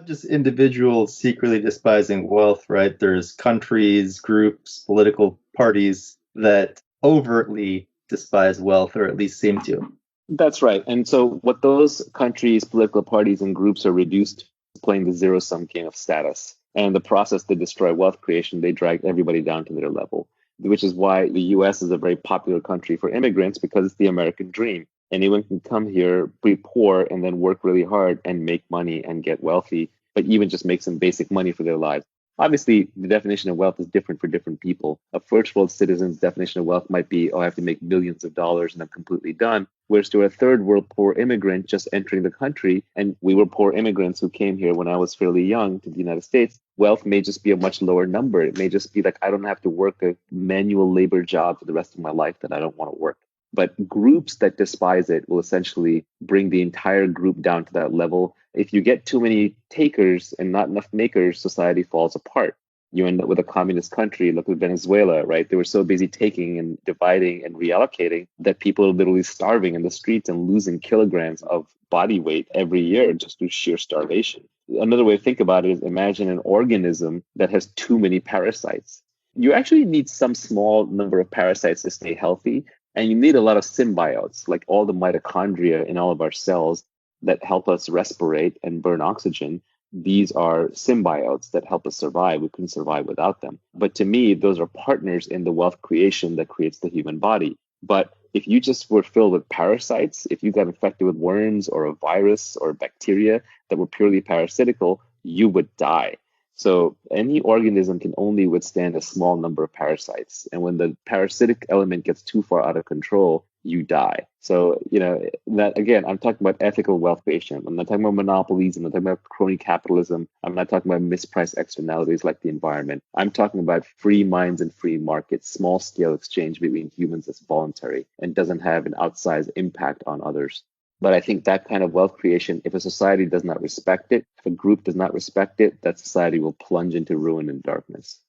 just individuals secretly despising wealth, right? There's countries, groups, political parties that overtly despise wealth, or at least seem to. That's right. And so what those countries, political parties, and groups are reduced to playing the zero-sum game of status. And the process to destroy wealth creation, they drag everybody down to their level, which is why the US is a very popular country for immigrants, because it's the American dream. Anyone can come here, be poor, and then work really hard and make money and get wealthy, but even just make some basic money for their lives. Obviously, the definition of wealth is different for different people. A first world citizen's definition of wealth might be, oh, I have to make millions of dollars and I'm completely done. Whereas to a third world poor immigrant just entering the country, and we were poor immigrants who came here when I was fairly young to the United States, wealth may just be a much lower number. It may just be like, I don't have to work a manual labor job for the rest of my life that I don't want to work. But groups that despise it will essentially bring the entire group down to that level. If you get too many takers and not enough makers, society falls apart. You end up with a communist country. Look at Venezuela, right? They were so busy taking and dividing and reallocating that people are literally starving in the streets and losing kilograms of body weight every year just through sheer starvation. Another way to think about it is imagine an organism that has too many parasites. You actually need some small number of parasites to stay healthy. And you need a lot of symbiotes, like all the mitochondria in all of our cells that help us respirate and burn oxygen. These are symbiotes that help us survive. We couldn't survive without them. But to me, those are partners in the wealth creation that creates the human body. But if you just were filled with parasites, if you got infected with worms or a virus or bacteria that were purely parasitical, you would die. So any organism can only withstand a small number of parasites. And when the parasitic element gets too far out of control, you die. So, that again, I'm talking about ethical wealth creation. I'm not talking about monopolies. I'm not talking about crony capitalism. I'm not talking about mispriced externalities like the environment. I'm talking about free minds and free markets, small scale exchange between humans that's voluntary and doesn't have an outsized impact on others. But I think that kind of wealth creation, if a society does not respect it, if a group does not respect it, that society will plunge into ruin and darkness.